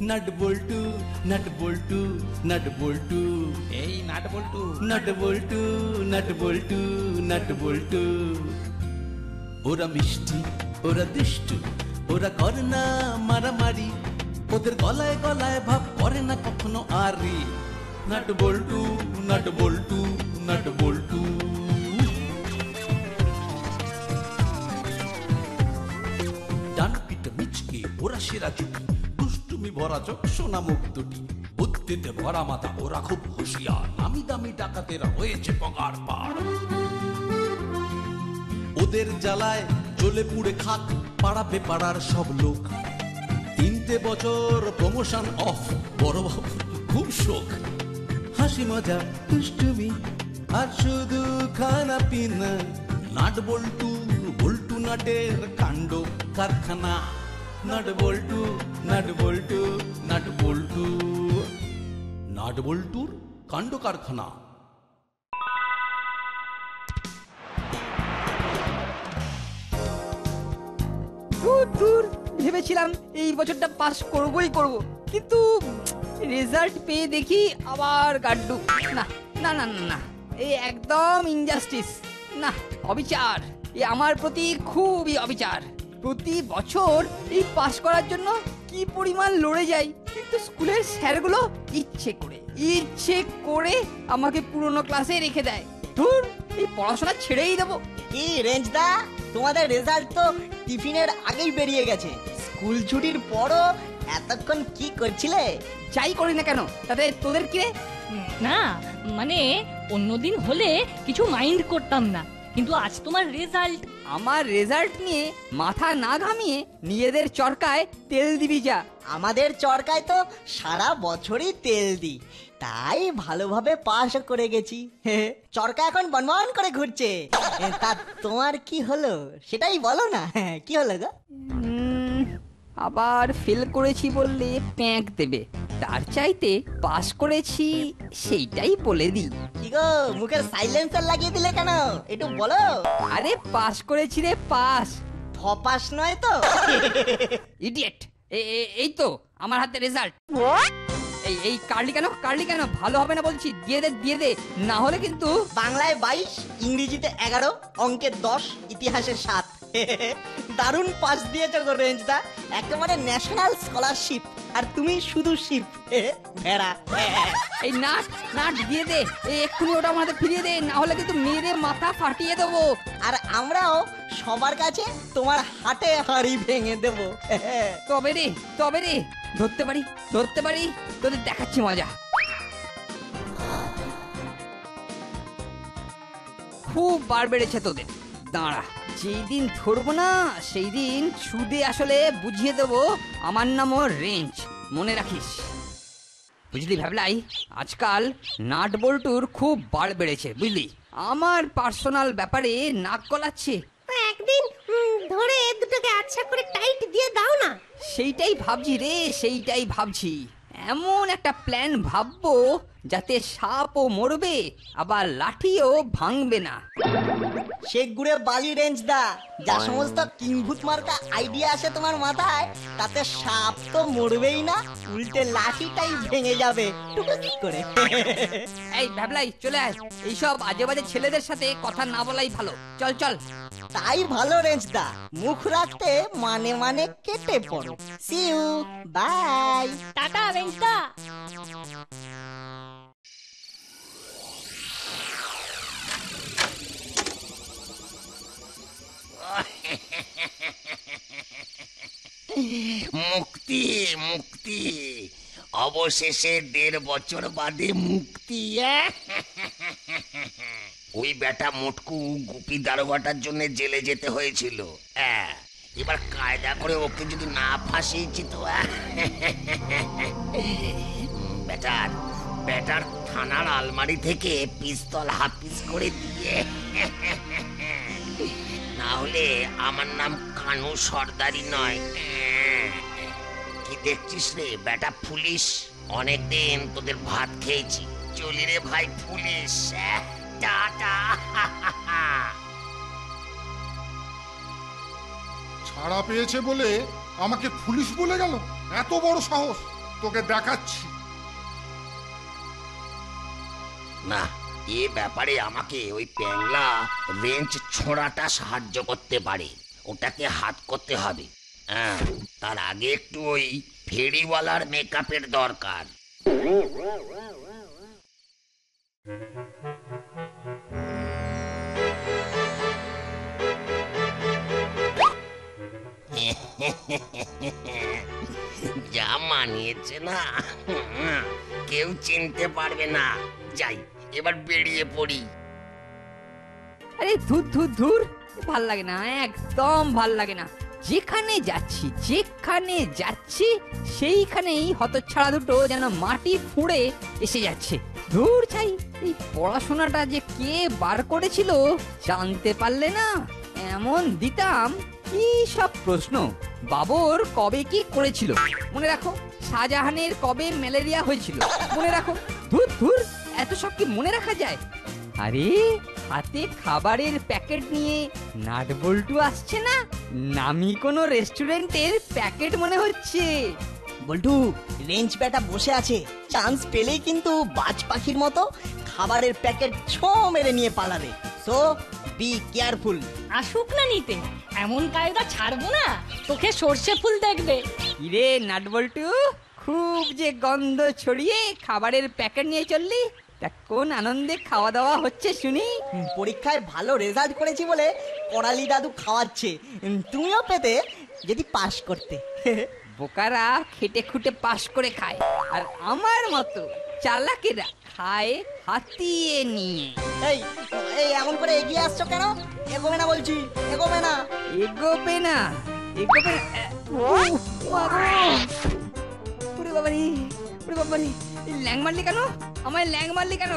Nut বল্টু nut বল্টু nut বল্টু, এই nut বল্টু। Nut বল্টু nut বল্টু nut বল্টু। ওরা মিষ্টি, ওরা দুষ্টু, ওরা করে না মারামারি, ওদের গলায় গলায় ভাব করে না কখনো আরি। নাট বল্টু নাট বল্টু নাট বল্টু। ডান পিঠে মিচকে ওরা সেরা জুটি, দুষ্টুমি ভরা চোখ সোনা মুখ দুটি, বুদ্ধিতে ভরা মাথা ওরা খুব হুঁশিয়ার, নামি দামি ডাকাতেরা হয়েছে পগার পার। ওদের জ্বালায় জ্বলে পুড়ে খাক পাড়াবে পাড়ার সব লোক। 3টে বছর প্রমোশন অফ, বড় বাবু খুব শোক। হাসি মজা দুষ্টুমি আর শুধু খানা পিনা, নাট বল্টু বল্টু নাটের কাণ্ড কারখানা। নাট বল্টু নাট বল্টু নাট বল্টু, নাট বল্টুর কাণ্ড কারখানা। দূর ভেবেছিলাম এই বছরটা পাস করবই করব, কিন্তু রেজাল্ট পেয়ে দেখি আবার গাড্ডু। না না না না না, এই একদম ইনজাস্টিস, না অবিচার, এ আমার প্রতি খুবই অবিচার। প্রতি বছর এই পাস করার জন্য কি পরিমাণ লড়ে যাই, কিন্তু স্কুলের স্যারগুলো ইচ্ছে করে আমাকে পুরনো ক্লাসে রেখে দেয়। ধুর, এই পড়াশোনা ছেড়েই দেবো। কি রেঞ্জদা, তোমাদের রেজাল্ট তো টিফিনের আগেই বেরিয়ে গেছে। স্কুল ছুটির পরও এতক্ষণ কি করছিলে? যাই করি না কেন তাতে তোদের কি রে? না মানে অন্যদিন হলে কিছু মাইন্ড করতাম না, কিন্তু আজ তোমার রেজাল্ট। আমার রেজাল্ট নিয়ে মাথা না ঘামিয়ে নিজেদের চরকায় তেল দিবি যা। আমাদের চরকায় তো সারা বছরই তেল দিই, তাই ভালোভাবে পাস করে গেছি। চরকা এখন বনবন করে ঘুরছে। তা তোমার কি হলো সেটাই বলো না, কি হলো গো? আবার ফেল করেছি বললে প্যাঁক দেবে, তার চাইতে পাস করেছি সেইটাই বলে দিই। কি গো, মুখের সাইলেন্সার লাগিয়ে দিলে কেন, একটু বলো। আরে পাস করেছি রে, পাস। ধপাস নয় তো? ইডিয়েট, এই তো আমার হাতে রেজাল্ট। এই কার্লি কেন ভালো হবে না বলছি, দিয়ে দে না হলে কিন্তু। বাংলায় 22, ইংরেজিতে 11, অঙ্কে 10, ইতিহাসে 7। দারুণ পাস দিয়েছো গো রেঞ্জদা, একেবারে ন্যাশনাল স্কলারশিপ। আর তুমি শুধু শিপ ভেড়া। এই নাট দিয়ে দে, এক্ষুনি ওটা আমাদের ফিরিয়ে দে, না হলে কিন্তু মেরে মাথা ফাটিয়ে দেবো। আর আমরাও সবার কাছে তোমার হাটে হাড়ি ভেঙে দেবো। তবে রে ধরতে পারি তোদের দেখাচ্ছি মজা। খুব বার বেড়েছে তোদের, দাঁড়া, যেই দিন ধরবো না সেই দিন সুদে আসলে বুঝিয়ে দেবো আমার নামও রেঞ্জ, মনে রাখিস। বুঝলি ভাবলাই, আজকাল নাট বল্টুর খুব বাড় বেড়েছে বুঝলি, আমার পার্সোনাল ব্যাপারে নাক গলাচ্ছে। একদিন ধরে দুটোকে আচ্ছা করে টাইট দিয়ে দাও না। সেইটাই ভাবছি, এমন একটা প্ল্যান ভাববো যাতে সাপও মরবে আবার লাঠিও ভাঙবে না। শেখ গুড়ে বালি রেঞ্জদা, যা সমস্ত কিংভূত মার্কা আইডিয়া আসে তোমার মাথায়, তাতে সাপ তো মরবেই না, উল্টে লাঠিটাই ভেঙে যাবে টুকুকি করে। এই ভাবলাই চলে আয়, এইসব আজে বাজে ছেলেদের সাথে কথা না বলাই ভালো। চল। তাই ভালো রেঞ্জদা, মুখ রাখতে মানে কেটে পড়ো। See you, bye. টাটা রেঞ্জদা। মুক্তি অবশেষে 1.5 বছর বাদে মুক্তি। ওই বেটা মোটকু গুপি দারোগাটার জন্য জেলে যেতে হয়েছিল, এবার কায়দা করে ওকে যদি না ফাঁসিয়েছি তো। বেটার থানার আলমারি থেকে পিস্তল হাফিস করে দিয়ে, না হলে আমার নাম কানু সর্দারি নয়। কি দেখছিস রে বেটা পুলিশ, অনেকদিন তোদের ভাত খেয়েছি, চলি রে ভাই পুলিশ, টাটা। ছাড়া পেয়েছে বলে আমাকে পুলিশ বলে গেল, এত বড় সাহস! তোকে দেখাচ্ছি। না, এ ব্যাপারে আমাকে ওই প্যাংলা রেঞ্চ ছোঁড়াটা সাহায্য করতে পারে, ওটাকে হাত করতে হবে। হ্যাঁ, তার আগে একটু ওই ফেরিওয়ালার মেকআপের দরকার। যা মানিয়েছে না, কেউ চিনতে পারবে না। যাই, এবার বেরিয়ে পড়ি। আরে ধুর ধুর ধুর, ভাল লাগে না, একদম ভাল লাগে না। যেখানে যাচ্ছি সেইখানেই হতচ্ছাড়া দুটো যেন মাটি ফুঁড়ে এসে যাচ্ছে। ধুর চাই, এই পড়াশোনাটা যে কে বার করেছিল জানতে পারলে না এমন দিতাম। কি সব প্রশ্ন, বাবর কবে কি করেছিল মনে রাখো, শাহজাহানের কবে ম্যালেরিয়া হয়েছিল মনে রাখো। ধুর ধুর, এত সব কি মনে রাখা যায়? আরে হাতে খাবারের প্যাকেট নিয়ে নাটবল্টু আসছে না, নামি কোনো রেস্টুরেন্টের প্যাকেট মনে হচ্ছে। বল্টু, রেঞ্জ ব্যাটা বসে আছে, চান্স পেলেই কিন্তু বাজ পাখির মতো খাবারের প্যাকেট ছো মেরে নিয়ে পালাবে। So be careful. আসুক না নিতে, এমন কায়দা ছাড়বো না, তোকে সর্ষে ফুল দেখবে। কিরে নাটবল্টু, খুব যে গন্ধ ছড়িয়ে খাবারের প্যাকেট নিয়ে চললি, তা কোন আনন্দে খাওয়া দাওয়া হচ্ছে শুনি? পরীক্ষায় ভালো রেজাল্ট করেছি বলে করালি দাদু খাওয়াচ্ছে, তুমিও পেতে যদি পাশ করতে। বোকারা খেটে খুটে পাশ করে খায়, আর আমার মতো চালাকেরা খায় হাতিয়ে নিয়ে। এই এই এমন করে এগিয়ে আসছো কেন? এগোবে না বলছি, এগোবে না। এগোবে না, এগোবে না। ওরে বাবারে, ওরে বাবারে, ল্যাং মারলি কেন? আমায় ল্যাং মারলি কেন?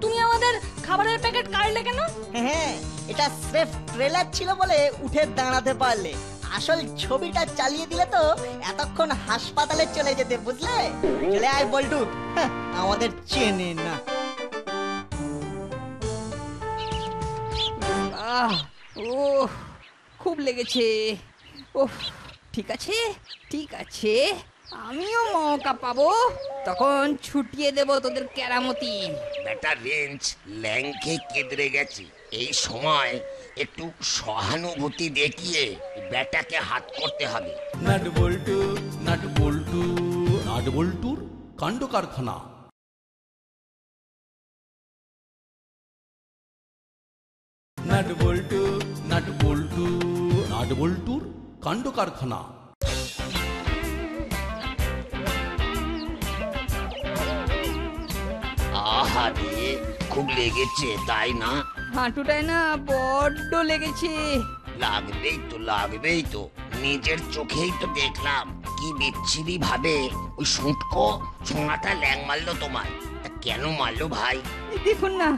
তুমি আমাদের খাবারের প্যাকেট কাটলে কেন? হ্যাঁ, এটা স্রেফ ট্রেলার ছিল বলে উঠে দাঁড়াতে পারলে, আসল ছবিটা চালিয়ে দিলে তো এতক্ষণ হাসপাতালে চলে যেতে, বুঝলে? চলে আয় বল্টু, আমাদের চেনে না। ও খুব লেগেছে। ওহ, ঠিক আছে ঠিক আছে, আমিও মৌকা পাবো, তখন ছুটিয়ে দেব তোদের কেরামতি। বেটা রেঞ্জ ল্যাংকে কেঁদড়ে গেছে, এই সময় একটু সহানুভূতি দেখিয়ে বেটাকে হাত করতে হবে। নাটবল্টু নাটবল্টু নাটবল্টুর কাণ্ড কারখানা। নাটবল্টু নাটবল্টু নাটবল্টুর কাণ্ড কারখানা। আহারে, খুব লেগেছে তাই না? হাঁটুটায় না বড্ড লেগেছে। লাগবেই তো, নিজের চোখেই তো দেখলাম কি বিচ্ছিরি ভাবে ওই শুঁটকো ছোঁয়াটা ল্যাং মারলো তোমার। তা কেন মারলো ভাই? দেখুন না,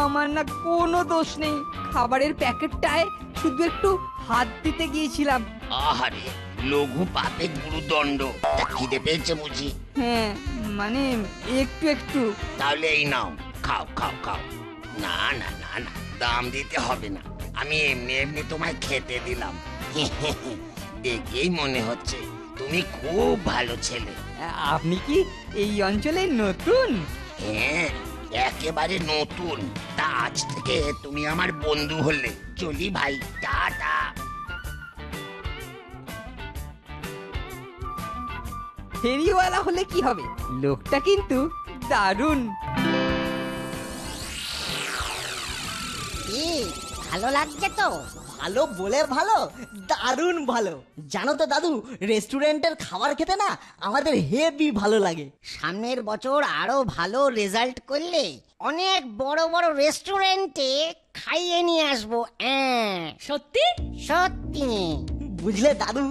আমার না কোনো দোষ নেই, খাবারের প্যাকেটটায় শুধু একটু হাত দিতে গিয়েছিলাম। আহারে, লঘু পাপে গুরুদণ্ড। তা খিদে পেয়েছে বুঝি? হ্যাঁ, মানে একটু একটু। তাহলে এই নাও, খাও খাও খাও। না না না না, দাম দিতে হবে না, আমি এমনি এমনি তোমায় খেতে দিলাম। দেখেই মনে হচ্ছে তুমি খুব ভালো ছেলে। আপনি কি এই অঞ্চলে নতুন? হ্যাঁ, একেবারে নতুন। তা আজ থেকে তুমি আমার বন্ধু হলে। চলি ভাই, টাটা। ফেরিওয়ালা হলে কি হবে, লোকটা কিন্তু দারুণ। কি ভালো লাগছে তো? ভালো বলে ভালো, দারুণ ভালো। জানো তো দাদু, রেস্টুরেন্টের খাবার খেতে না আমাদের হেভি ভালো লাগে। সামনের বছর আরো ভালো রেজাল্ট করলে অনেক বড় বড় রেস্টুরেন্টে খাইয়ে নিয়ে আসবো। সত্যি? সত্যি। বুঝলে দাদু,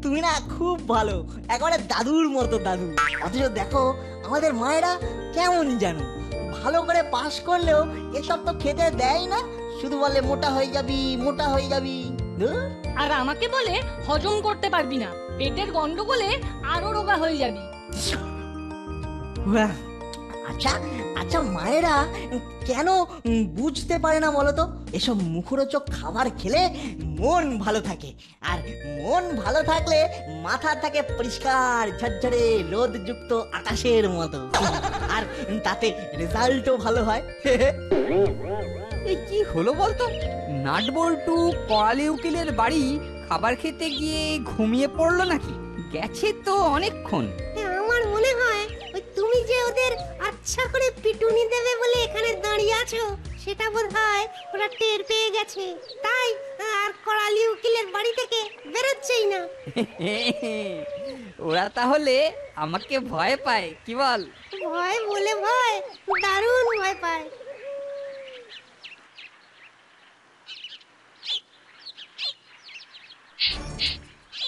তুমি না খুব ভালো, একেবারে দাদুর মতো দাদু। অথচ দেখো আমাদের মায়েরা কেমন জানো, ভালো করে পাস করলেও এসব তো খেতে দেয় না, শুধু বলে মোটা হয়ে যাবি মোটা হয়ে যাবি। আর আমাকে বলে হজম করতে পারবি না, পেটের গন্ডগোলে আরো রোগা হয়ে যাবি। আচ্ছা আচ্ছা মায়েরা কেন বুঝতে পারে না বলো তো? এসব মুখরোচক খাবার খেলে মন ভালো থাকে, আর মন ভালো থাকলে মাথা থাকে পরিষ্কার ঝরঝরে রোদযুক্ত আকাশের মতো, আর তাতে রেজাল্টও ভালো হয়। এই কি হলো বলতো? নাট বল্টু করালি উকিলের বাড়ি খাবার খেতে গিয়ে ঘুমিয়ে পড়লো নাকি? গেছে তো অনেকক্ষণ। আমার মনে হয় ওই তুমি যে ওদের আচ্ছা করে পিটুনি দেবে বলে এখানে দাঁড়িয়ে আছো, সেটা বোধহয় ওরা টের পেয়ে গেছে, তাই আর করালি উকিলের বাড়ি থেকে বেরোচ্ছেই না। ওরা তাহলে আমাকে ভয় পায়, কি বল? ভয় বলে ভয়, দারুণ ভয় পায়।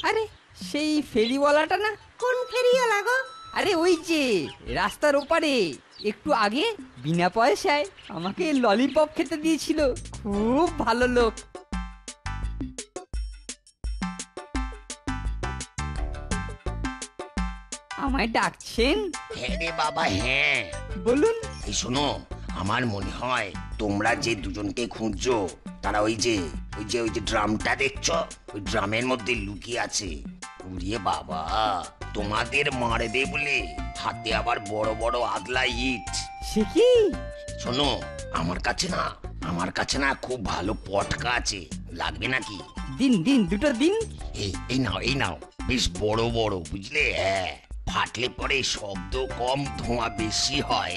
আরে সেই ফেরিওয়ালাটা না? কোন ফেরিওয়ালা গো? আরে ওই যে রাস্তার ওপারে একটু আগে বিনা পয়সায় আমাকে ললিপপ খেতে দিয়েছিল, খুব ভালো লোক। আমায় ডাকছেন? হ্যাঁ রে বাবা, হ্যাঁ। বলুন। এই শোনো, আমার মনে হয় তোমরা যে দুজনকে খুঁজছো তারা ওই যে ড্রামটা দেখছো, ওই ড্রামের মধ্যে লুকিয়ে আছে। উড়িয়ে বাবা, তোমাদের মারবে বলে হাতে আবার বড় বড় আগলা ইট। সে কি? শোনো, আমার কাছে না খুব ভালো পটকা আছে, লাগবে নাকি? দিন দিন, দুটো দিন। এই নাও, বেশ বড় বড়, বুঝলে? হ্যাঁ, ফাটলে পরে শব্দ কম, ধোঁয়া বেশি হয়।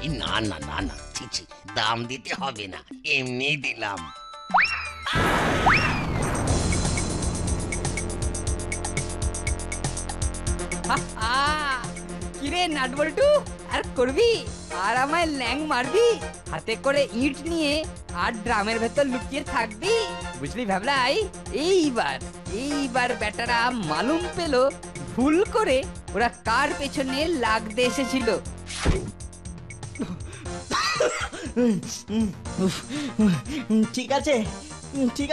এই না না না না, ছি, দাম দিতে হবে না, এমনি দিলাম। কিরে নাট বল্টু, আর করবি? আর আমায় ল্যাং মারবি? হাতে করে ইট নিয়ে আর ড্রামের ভেতর লুকিয়ে থাকবি? বুঝলি ভাবলাই? এইবার বেটারা মালুম পেল ভুল করে ওরা কার পেছনে লাগতে এসেছিল। ঠিক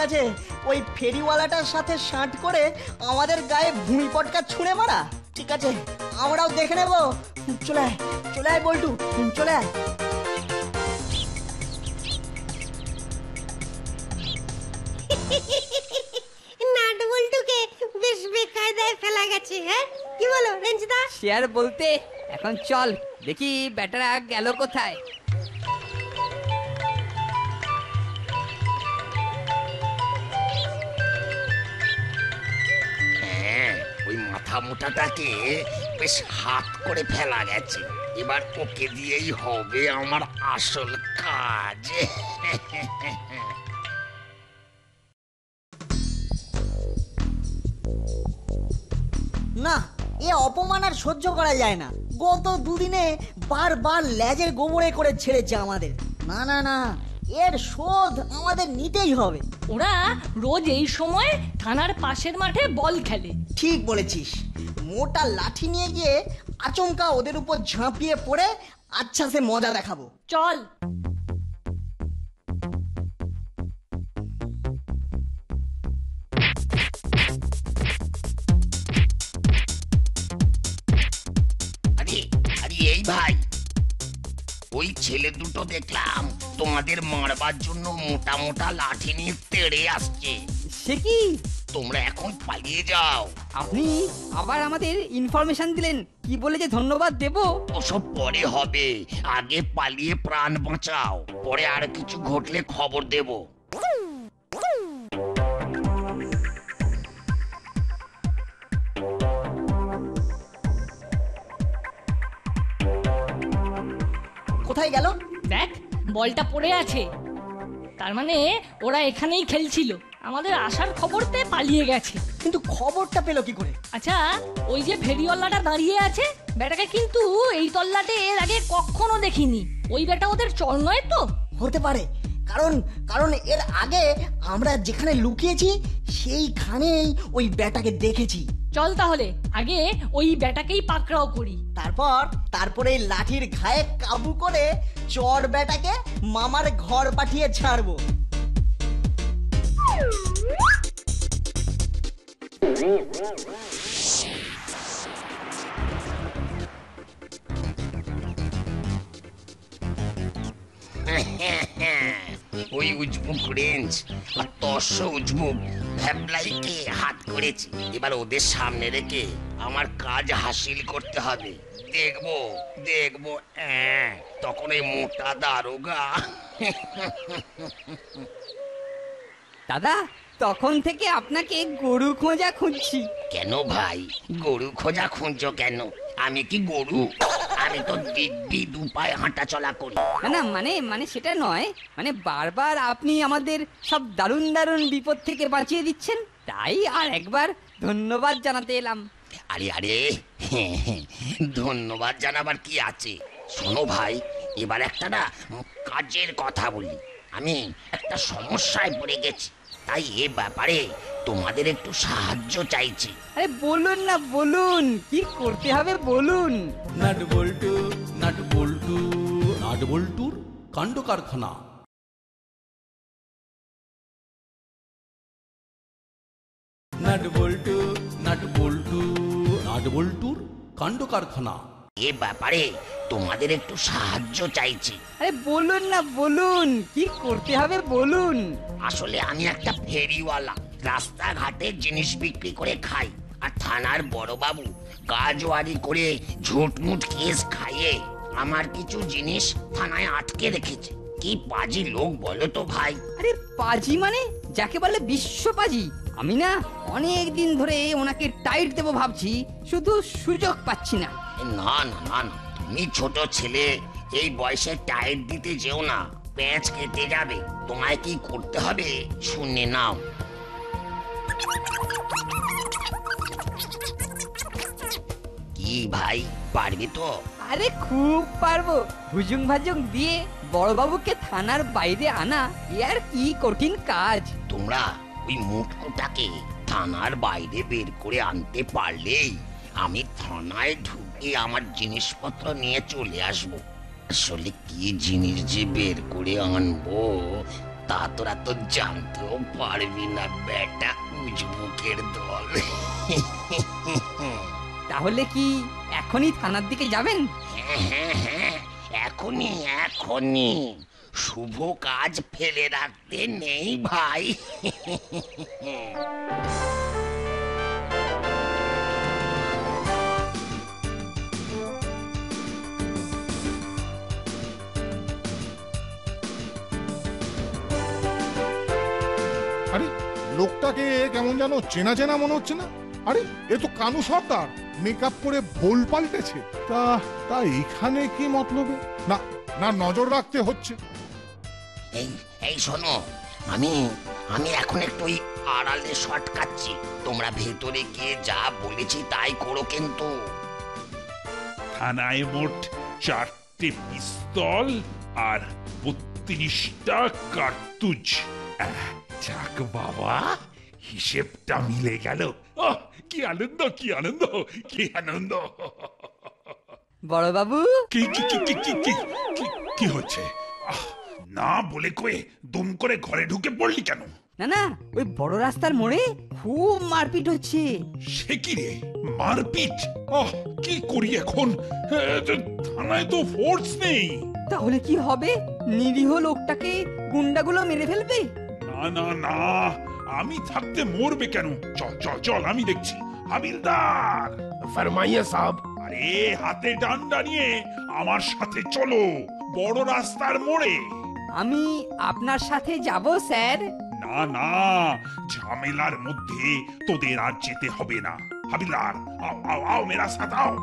আছে, ওই ফেরিওয়ালাটার সাথে শাঁট করে আমাদের গায়ে ভুঁড়ি পটকা ছুঁড়ে মারা। ঠিক আছে, আমরাও দেখে নেব। চলে আয় বল্টু, চলে আয়। নাট বল্টুকে বেশ বেকায়দায় ফেলা গেছে, হ্যাঁ? কি বলো রেঞ্জদা? শেয়ার বলতে, এখন চল দেখি বেটারা গেল কোথায়। হ্যাঁ, ওই মাথা মোটাটাকে বেশ হাত করে ফেলা গেছে, এবার ওকে দিয়েই হবে আমার আসল কাজ। না, এ অপমান আর সহ্য করা যায় না। গত দুদিনে বারবার লেজের গোবরে করে ছেড়েছে আমাদের। না না না, এর শোধ আমাদের নিতেই হবে। ওরা রোজ এই সময় থানার পাশের মাঠে বল খেলে। ঠিক বলেছিস, মোটা লাঠি নিয়ে গিয়ে আচমকা ওদের উপর ঝাঁপিয়ে পড়ে আচ্ছা সে মজা দেখাবো। চল। আরে এই ভাই, ওই ছেলে দুটো দেখলাম তোমাদের মারবার জন্য মোটা মোটা লাঠি নিয়ে তেড়ে আসছে। সে কি? তোমরা এখন পালিয়ে যাও। আপনি আবার আমাদের ইনফরমেশন দিলেন, কি বলে যে ধন্যবাদ দেব? ওসব পরে হবে, আগে পালিয়ে প্রাণ বাঁচাও, পরে আর কিছু ঘটলে খবর দেব। কোথায় গেল? দেখ, বলটা পড়ে আছে, তার মানে ওরা এখানেই খেলছিল। আমাদের আসার খবর পেয়ে পালিয়ে গেছে। কিন্তু খবরটা পেলো কি করে? আচ্ছা, ওই যে ফেরিওয়ালাটা দাঁড়িয়ে আছে, বেটাকে কিন্তু এই তল্লাটে এর আগে কখনো দেখিনি। ওই বেটা ওদের চর নয় তো? হতে পারে, কারণ এর আগে আমরা যেখানে লুকিয়েছি সেইখানেই ওই ব্যাটাকে দেখেছি। চল তাহলে আগে ওই বেটাকেই পাকড়াও করি, তারপরে লাঠির ঘায়ে কাবু করে চর ব্যাটাকে মামার ঘর পাঠিয়ে ছাড়বো। ওই উজবুক রেঞ্জ আর তস্য উজবুক ভ্যাবলাইকে হাত করেছি। এবার ওদের সামনে রেখে আমার কাজ হাসিল করতে হবে। দেখবো দেখবো তখন এই মোটা দারোগা। দাদা, তখন থেকে আপনাকে গরু খোঁজা খুঁজছি। কেন ভাই গরু খোঁজা খুঁজছো কেন? আমি কি গরু? আমি তো দিব্যি দুপায়ে হাঁটা চলা করি। না না, মানে সেটা নয়, মানে বারবার আপনি আমাদের সব দারুণ দারুণ বিপদ থেকে বাঁচিয়ে দিচ্ছেন, তাই আর একবার ধন্যবাদ জানাতে এলাম। আরে আরে ধন্যবাদ জানাবার কি আছে? শোনো ভাই, এবার একটা না কাজের কথা বলি। আমি একটা সমস্যায় পড়ে গেছি, তাই এ ব্যাপারে তোমাদের একটু সাহায্য চাইছি। আরে বলুন না, বলুন কি করতে হবে বলুন। নাট বল্টু নাট বল্টু নাট বল্টুর কাণ্ড কারখানা। নাট বল্টু নাট বল্টু নাট বল্টুর কাণ্ড কারখানা। এ ব্যাপারে তোমাদের একটু সাহায্য চাইছি। আরে বলুন না, বলুন কি করতে হবে বলুন। আসলে আমি একটা ফেরিওয়ালা, রাস্তাঘাটে জিনিস বিক্রি করে খাই। আর থানার বড়বাবু কাজওয়ারি করে ঝুটমুট কেস খাইয়ে আমার কিছু জিনিস থানায় আটকে রেখেছে। কি পাজি লোক বলো তো ভাই। আরে পাজি মানে? যাকে বলে বিশ্ব পাজি। আমি না অনেক দিন ধরে ওনাকে টাইট দেবো ভাবছি, শুধু সুযোগ পাচ্ছি না। না না না না, তুমি ছোট ছেলে, এই বয়সে টাইট দিতে যেও না, প্যাঁচ কেটে যাবে। তোমায় কি করতে হবে শুনে নাও। কি ভাই, পারবে তো? আরে খুব পারবো। ভুজুং ভাজুং দিয়ে বড়বাবুকে থানার বাইরে আনা এ আর কি কঠিন কাজ। তোমরা ওই মুটকুটাকে থানার বাইরে বের করে আনতে পারলেই আমি থানায় ঢুকে আমার জিনিসপত্র নিয়ে চলে আসবো। আসলে কি জিনিস যে বের করে আনবো তা তোরা তো জানতেও পারবি না বেটা উজবুকের দল। তাহলে কি এখনই থানার দিকে যাবেন? হ্যাঁ হ্যাঁ হ্যাঁ, এখনই এখনই। শুভ কাজ ফেলে রাখতে নেই ভাই। আরে লোকটাকে কেমন যেন চেনা চেনা মনে হচ্ছে না? আরে এ তো কানু সর্দার, মেকআপ করে ভোল পাল্টেছে। তা তা এখানে কি মতলবে? না না, নজর রাখতে হচ্ছে। এই এই শোনো, আমি আমি এখন একটু ওই আড়ালে শর্ট কাটছি। তোমরা ভেতরে গিয়ে যা বলেছি তাই করো কিন্তু। থানায় মোট 4টে পিস্তল আর 32টা কার্তুজ। যাক বাবা, হিসেবটা মিলে গেল। কি আনন্দ, কি আনন্দ, কি আনন্দ। বড়বাবু, কি কি কি কি কি কি কি- কি হচ্ছে? না বলে কয়ে দুম করে ঘরে ঢুকে পড়লি কেন? না না, ওই বড় রাস্তার মোড়ে খুব মারপিট হচ্ছে। সে কি রে, মারপিট? কি করি এখন? থানায় তো ফোর্স নেই। তাহলে কি হবে? নিরীহ লোকটাকে গুন্ডাগুলো মেরে ফেলবে? না না না, আমি থাকতে মরবে কেন? চল চল চল, আমি দেখছি। হাবিলদার, ফরমাইয়ে সাহেব। আরে হাতে ডান্ডা নিয়ে আমার সাথে চলো বড় রাস্তার মোড়ে। আমি আপনার সাথে যাব স্যার। না না, ঝামেলার মধ্যে তোদের আর যেতে হবে না। হাবিলদার, আও আও আও মেরা সাথ আও।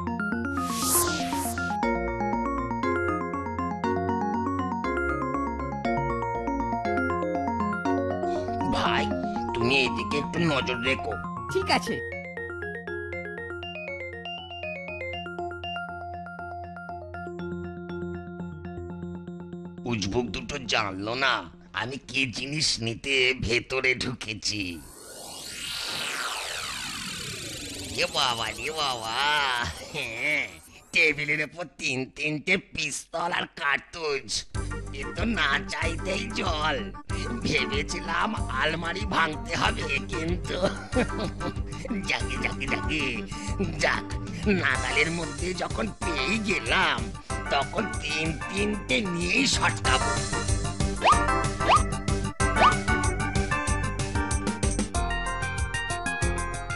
ভাই তুমি এদিকে একটু নজর রেখো। ঠিক আছে। উজবুক দুটো জানলো না আমি কি জিনিস নিতে ভেতরে ঢুকেছি। এ বাবা রে বাবা, হ্যাঁ, টেবিলের উপর 3-3টে পিস্তল আর কার্তুজ। এ তো না চাইতেই জল। ভেবেছিলাম আলমারি ভাঙতে হবে, কিন্তু যাকে যাকে যাকে যাক, নাগালের মধ্যে যখন পেয়ে গেলাম তখন 3-3টে নিয়েই সটকাবো।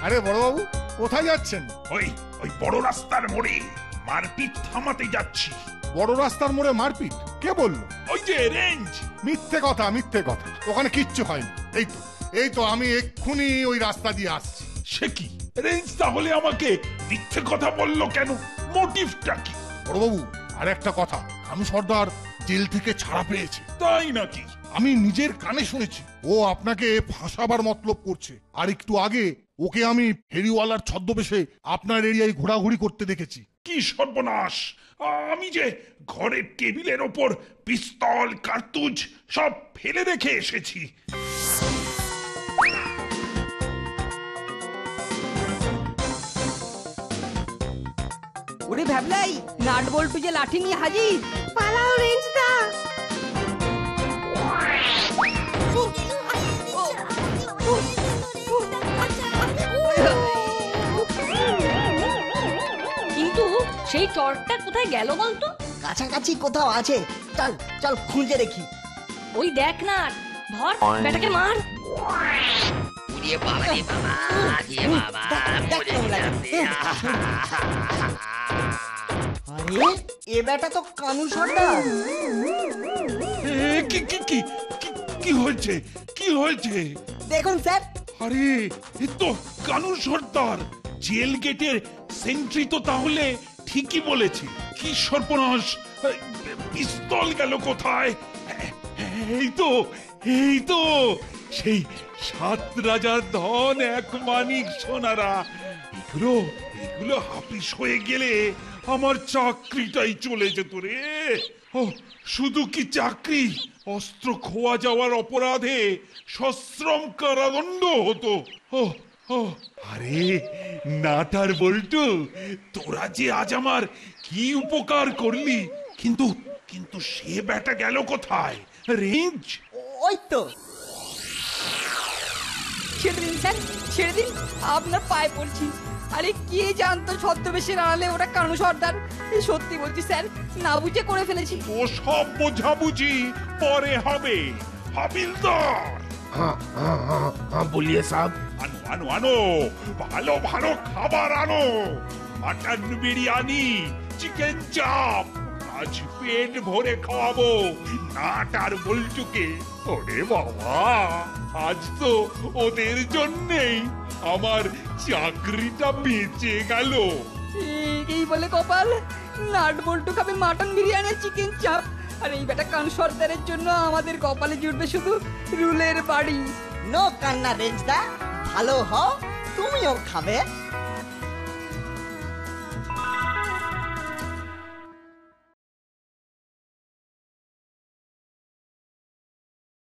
আরে বড়বাবু কোথায় যাচ্ছেন? ওই ওই বড় রাস্তার মোড়ে মারপিট থামাতে যাচ্ছি। বড় রাস্তার মোড়ে মারপিট? কে বললো? ওই যে রেঞ্জ। মিথ্যে কথা, মিথ্যে কথা, ওখানে কিচ্ছু হয়নি। এই তো আমি এক্ষুনি ওই রাস্তা দিয়ে আসছি। সে কি রেঞ্জ তাহলে আমাকে মিথ্যে কথা বললো কেন? মোটিভটা কি? বড়বাবু আর একটা কথা, কানু সর্দার জেল থেকে ছাড়া পেয়েছে। তাই নাকি? আমি নিজের কানে শুনেছি ও আপনাকে ফাঁসাবার মতলব করছে। আর একটু আগে ওকে আমি ফেরিওয়ালার ছদ্মবেশে আপনার এরিয়ায় ঘোরাঘুরি করতে দেখেছি। কি সর্বনাশ! আমি যে ঘরের টেবিলের ওপর পিস্তল কার্তুজ সব ফেলে রেখে এসেছি। ওরে ভ্যাবলাই, নাট বল্টু যে লাঠি নিয়ে হাজির। পালাও রেঞ্জদা। কিন্তু সেই চরটা কোথায় গেল বলতো? কাছাকাছি কোথাও আছে, চল চল খুঁজে দেখি। ওই দেখ না, ধর বেটাকে মার। উড়িয়ে বাবা রে বাবা, দিয়ে বাবা, মরে গেলাম রে। আরে এ বেটা তো কানু সর্দার। কি কি কি কি- কি হয়েছে? কি হয়েছে? দেখুন স্যার। আরে এ তো কানু সর্দার। জেল গেটের সেন্ট্রি তো তাহলে ঠিকই বলেছে। কি সর্বনাশ! পিস্তল গেল কোথায়? এই তো সেই 7 রাজার ধন 1 মানিক সোনারা। এগুলো হাফিস হয়ে গেলে আমার চাকরিটাই চলে যেত রে। ও শুধু কি চাকরি, অস্ত্র খোয়া যাওয়ার অপরাধে সশ্রম কারাদণ্ড হতো। ও আরে নাটার বল্টু, তোরা যে আজ আমার কি উপকার করলি। কিন্তু সে ব্যাটা গেল কোথায়? রেঞ্জ? ওই তো। ছেড়ে দিন স্যার, ছেড়ে দিন, আপনার পায়ে পড়ছি। আরে কে জানতো ছদ্মবেশের আড়ালে ওরা কানু সর্দার। সত্যি বলছি স্যার, না বুঝে করে ফেলেছি। ও সব বোঝাবুঝি পরে হবে। হাবিলদার, बोलिए साहब। আনো ভালো ভালো খাবার আনো। মাটন বিরিয়ানি, চিকেন চাপ, আজ পেট ভরে খাওয়াবো নাটার বল্টুকে। ওরে বাবা, আজ তো ওদের জন্যেই আমার চাকরিটা বেঁচে গেল। এই বলে কপাল, নাট বল্টু খাবে মাটন বিরিয়ানি চিকেন চাপ, আর এই বেটা কানু সর্দারের জন্য আমাদের কপালে জুটবে শুধু রুলের বাড়ি। নো কান্না রেঞ্জদা, ভালো হও, তুমিও খাবে।